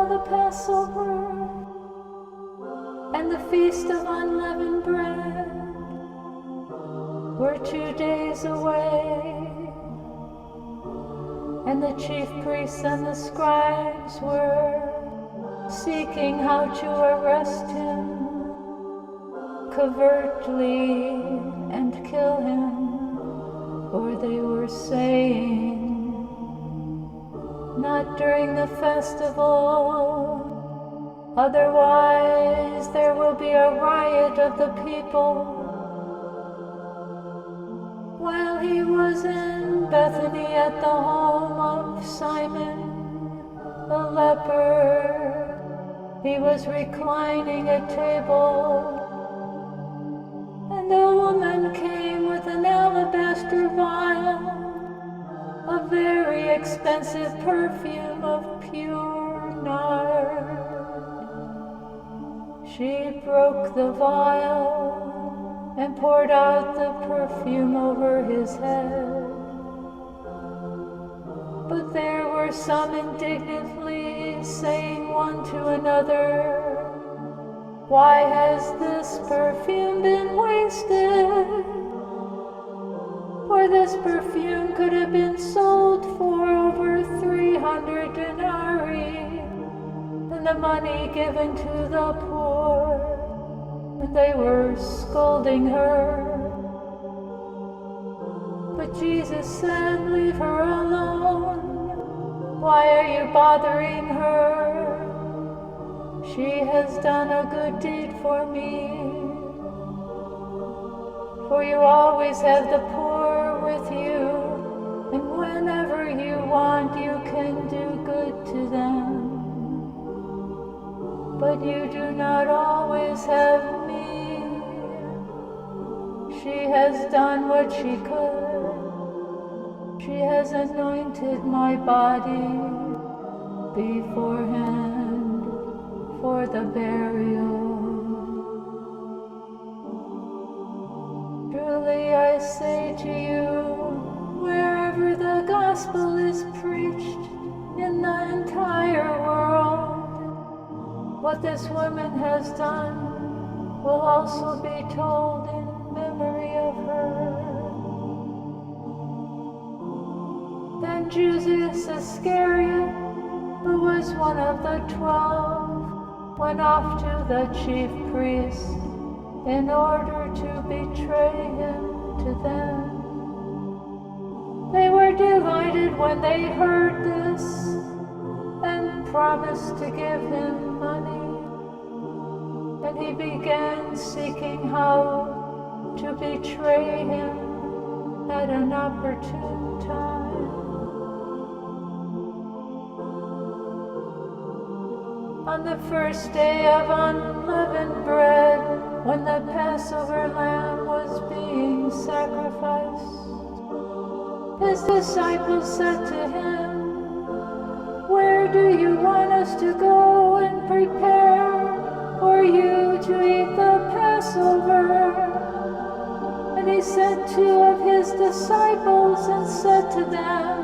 now the Passover and the Feast of Unleavened Bread were 2 days away, and the chief priests and the scribes were seeking how to arrest him covertly and kill him, for they were saying, "Not during the festival, otherwise there will be a riot of the people." While he was in Bethany at the home of Simon the leper, he was reclining at table, and a woman came with an alabaster vial of very expensive perfume of pure nard. She broke the vial and poured out the perfume over his head. But there were some indignantly saying one to another, "Why has this perfume been wasted? For this perfume could have been sold for over 300 denarii, and the money given to the poor." And they were scolding her. But Jesus said, "Leave her alone. Why are you bothering her? She has done a good deed for me. For you always have the poor with you, and whenever you want, you can do good to them. But you do not always have me. She has done what she could. She has anointed my body beforehand for the burial. Truly I say to you, wherever the gospel is preached in the entire world, what this woman has done will also be told in memory of her." Then Judas Iscariot, who was one of the 12, went off to the chief priests in order to betray him to them. They were delighted when they heard this and promised to give him money. And he began seeking how to betray him at an opportune time. On the first day of unleavened bread, when the Passover lamb was being sacrificed, his disciples said to him, "Where do you want us to go and prepare for you to eat the Passover?" And he sent 2 of his disciples and said to them,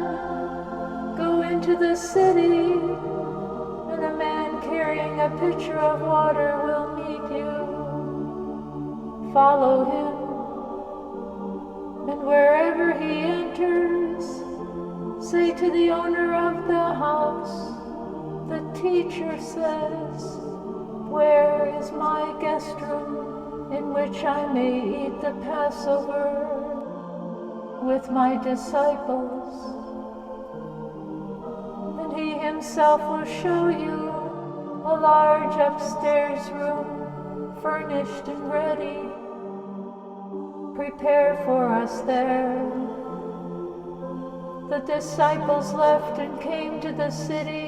"Go into the city, and a man carrying a pitcher of water will meet you. Follow him, and wherever he enters, say to the owner of the house, 'The teacher says, where is my guest room in which I may eat the Passover with my disciples?' And he himself will show you a large upstairs room, furnished and ready. Prepare for us there." The disciples left and came to the city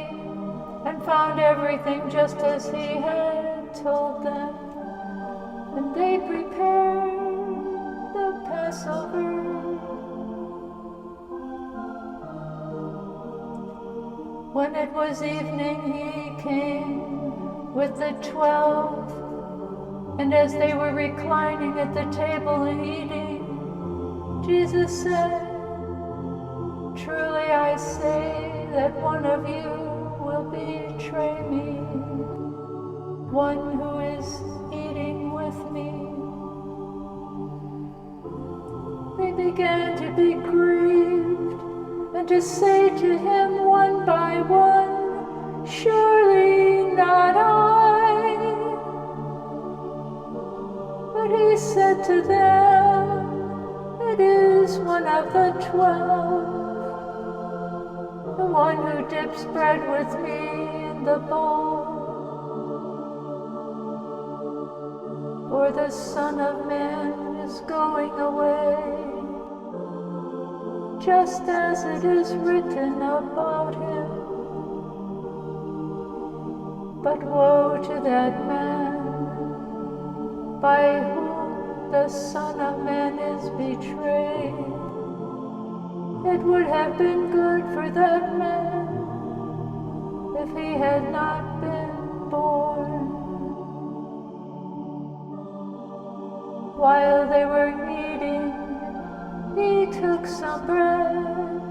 and found everything just as he had told them, and they prepared the Passover. When it was evening, he came with the 12, and as they were reclining at the table and eating, Jesus said, "Truly I say that one of you will betray me." began to be grieved and to say to him one by one, "Surely not I." But he said to them, "It is one of the 12, the one who dips bread with me in the bowl. For the Son of Man is going away, just as it is written about him. But woe to that man by whom the Son of Man is betrayed. It would have been good for that man if he had not been born." While they were eating, he took some bread,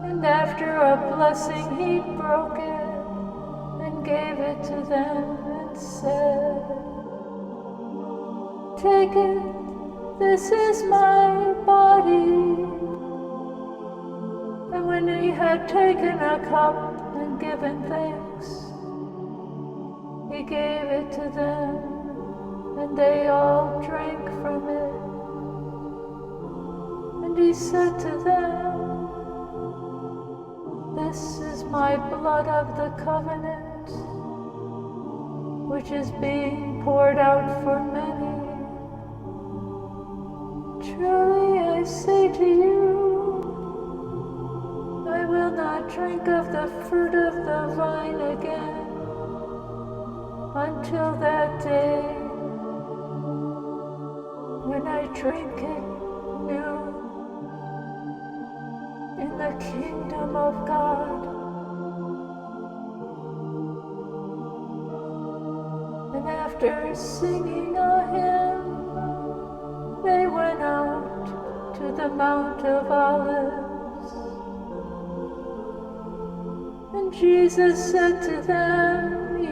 and after a blessing he broke it and gave it to them and said, "Take it, this is my body." And when he had taken a cup and given thanks, he gave it to them, and they all drank from it. And he said to them, "This is my blood of the covenant, which is being poured out for many. Truly I say to you, I will not drink of the fruit of the vine again until that day when I drink it new in the kingdom of God." And after singing a hymn, they went out to the Mount of Olives. And Jesus said to them,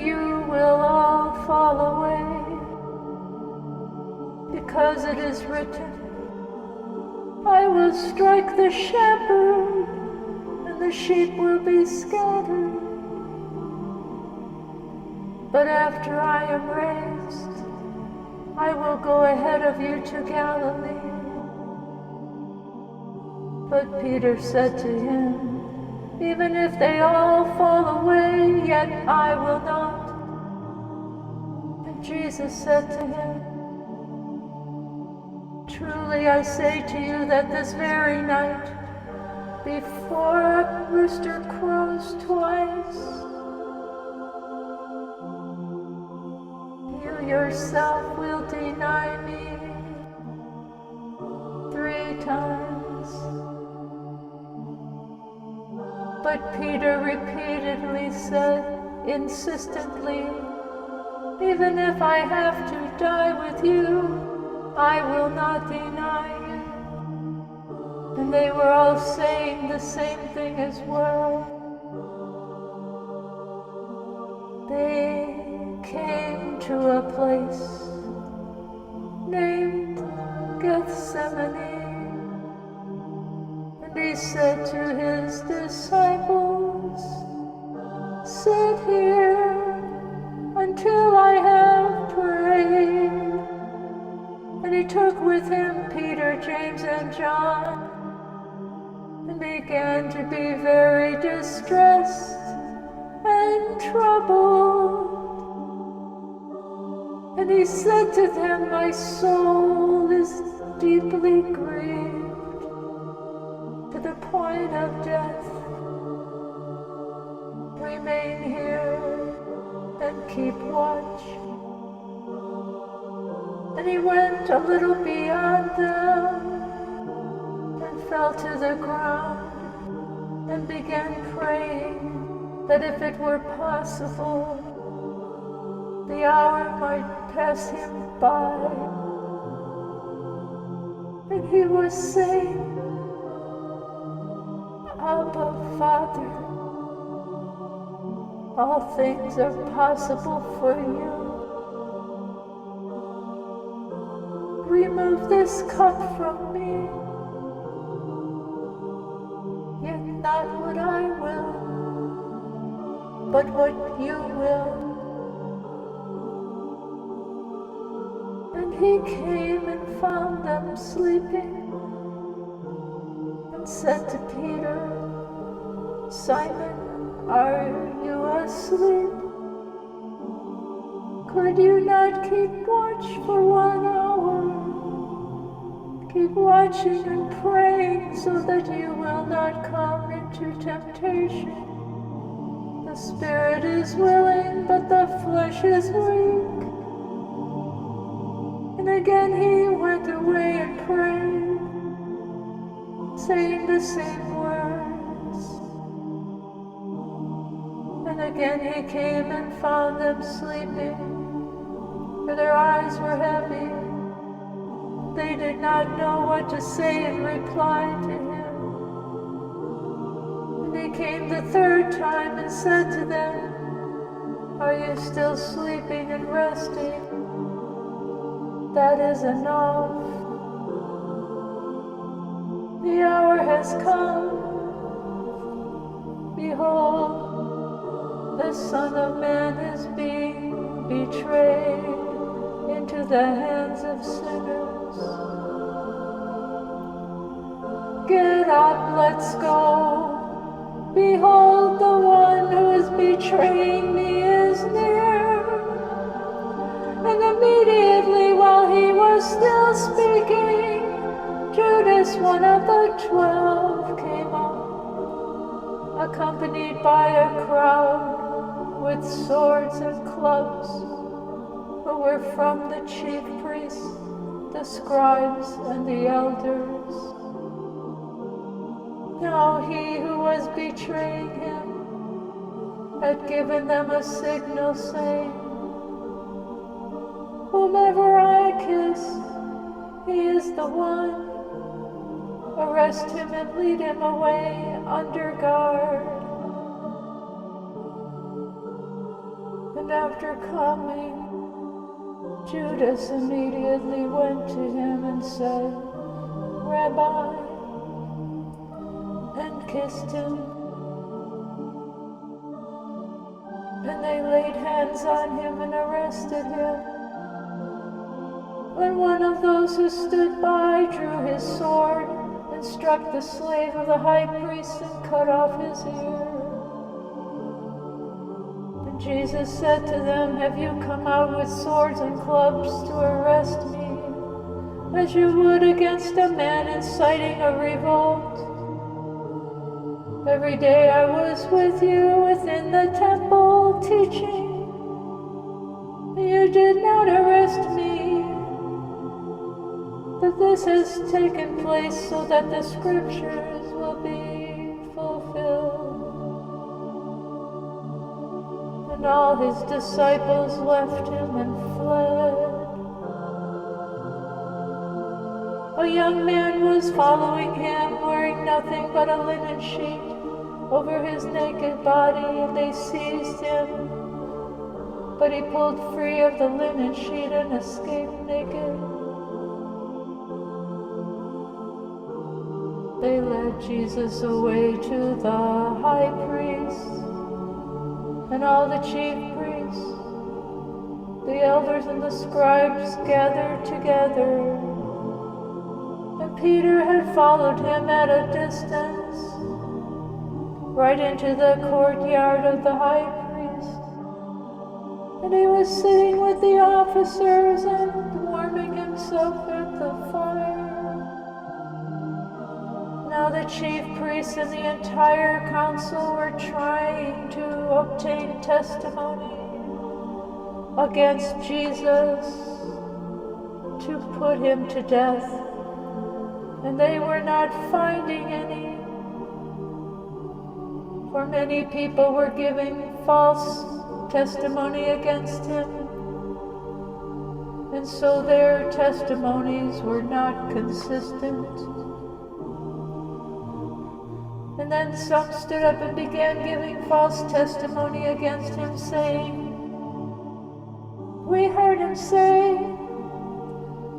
"You will all fall away, because it is written, I will strike the shepherd, and the sheep will be scattered. But after I am raised, I will go ahead of you to Galilee." But Peter said to him, "Even if they all fall away, yet I will not." And Jesus said to him, "Truly I say to you that this very night, before a rooster crows twice, you yourself will deny me 3 times." But Peter repeatedly said, insistently, "Even if I have to die with you, I will not deny you." And they were all saying the same thing as well. They came to a place named Gethsemane, and he said to his disciples, "Sit here until I have prayed." And he took with him Peter, James, and John, and began to be very distressed and troubled. And he said to them, "My soul is deeply grieved to the point of death. Remain here and keep watch." And he went a little beyond them and fell to the ground and began praying that if it were possible, the hour might pass him by. And he was saying, "Abba, Father, all things are possible for you. Remove this cup from me. but what you will. And he came and found them sleeping, and said to Peter, Simon, are you asleep? Could you not keep watch for 1 hour? Keep watching and praying so that you will not come into temptation. The spirit is willing, but the flesh is weak. And again he went away and prayed, saying the same words. And again he came and found them sleeping, for their eyes were heavy. They did not know what to say in reply to him. And he came the 3rd time and said to them, are you still sleeping and resting? That is enough. The hour has come. Behold, the Son of Man is being betrayed into the hands of sinners. Get up, let's go. Behold, the one who is betraying me is near. And immediately while he was still speaking, Judas, one of the 12, came up, accompanied by a crowd with swords and clubs, who were from the chief priests, the scribes, and the elders. Now he who was betraying him had given them a signal, saying, whomever I kiss, he is the one. Arrest him and lead him away under guard. And after coming, Judas immediately went to him and said, Rabbi, and kissed him. And they laid hands on him and arrested him. When one of those who stood by drew his sword and struck the slave of the high priest and cut off his ear. And Jesus said to them, have you come out with swords and clubs to arrest me, as you would against a man inciting a revolt? Every day I was with you within the temple teaching. You did not arrest me. But this has taken place so that the scriptures will be fulfilled. And all his disciples left him and fled. A young man was following him, wearing nothing but a linen sheet over his naked body, and they seized him. But he pulled free of the linen sheet and escaped naked. They led Jesus away to the high priest, and all the chief priests, the elders and the scribes gathered together. And Peter had followed him at a distance, right into the courtyard of the high priest. And he was sitting with the officers and warming himself at the fire. Now the chief priests and the entire council were trying to obtain testimony against Jesus to put him to death, and they were not finding any, for many people were giving false testimony against him, and so their testimonies were not consistent. And then some stood up and began giving false testimony against him, saying, we heard him say,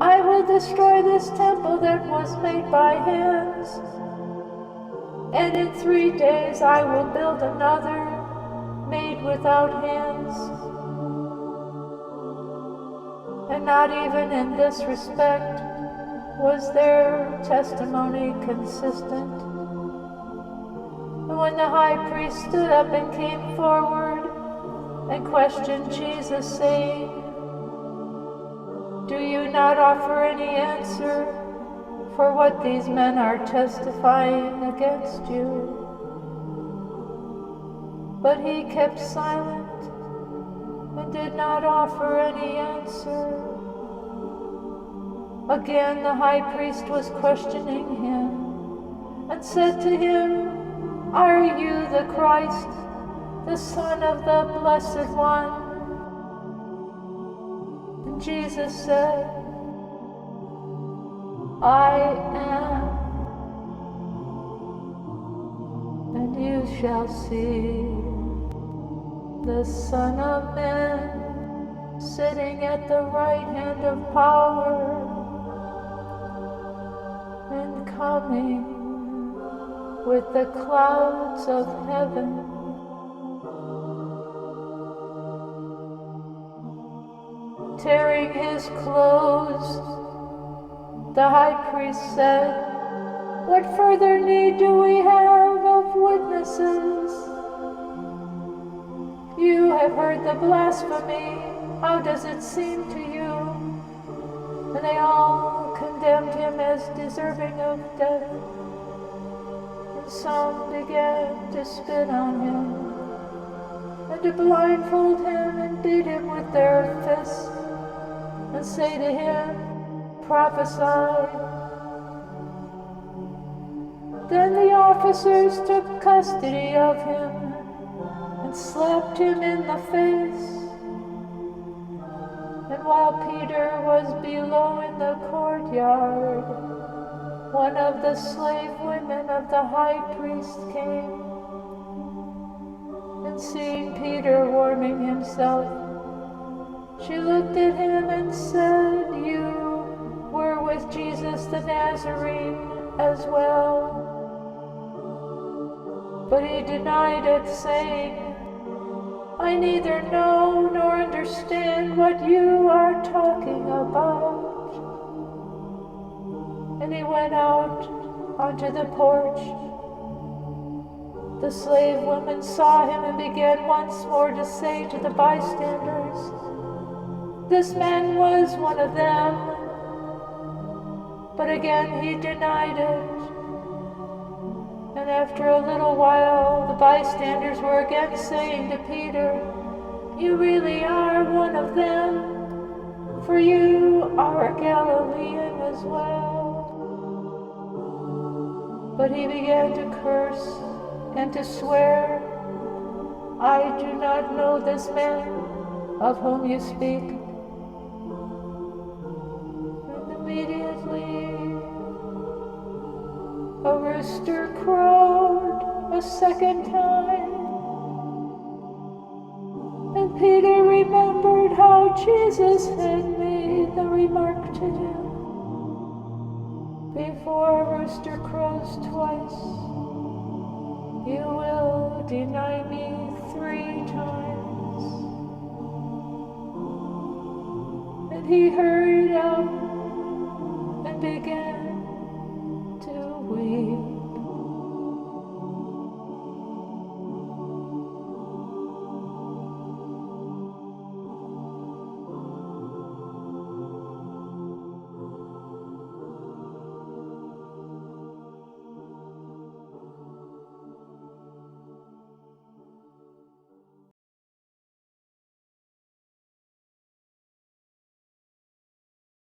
I will destroy this temple that was made by hands, and in 3 days I will build another made without hands. And not even in this respect was their testimony consistent. And when the high priest stood up and came forward and questioned Jesus, saying, "Do you not offer any answer for what these men are testifying against you?" But he kept silent and did not offer any answer. Again the high priest was questioning him and said to him, "Are you the Christ, the Son of the Blessed One?" And Jesus said, "I am, and you shall see the Son of Man sitting at the right hand of power and coming with the clouds of heaven." Tearing his clothes, the high priest said, "What further need do we have of witnesses? You have heard the blasphemy. How does it seem to you?" And they all condemned him as deserving of death. And some began to spit on him, and to blindfold him and beat him with their fists, and say to him, "Prophesy." Then the officers took custody of him and slapped him in the face. And while Peter was below in the courtyard, one of the slave women of the high priest came, and seeing Peter warming himself, she looked at him and said, "You were with Jesus the Nazarene as well." But he denied it, saying, "I neither know nor understand what you are talking about." And he went out onto the porch. The slave woman saw him and began once more to say to the bystanders, "This man was one of them." But again he denied it. And after a little while, the bystanders were again saying to Peter, "You really are one of them, for you are a Galilean as well." But he began to curse and to swear, "I do not know this man of whom you speak." And immediately a rooster crowed a second time, and Peter remembered how Jesus had made the remark to him, "Before a rooster crows twice, you will deny me 3 times." And he heard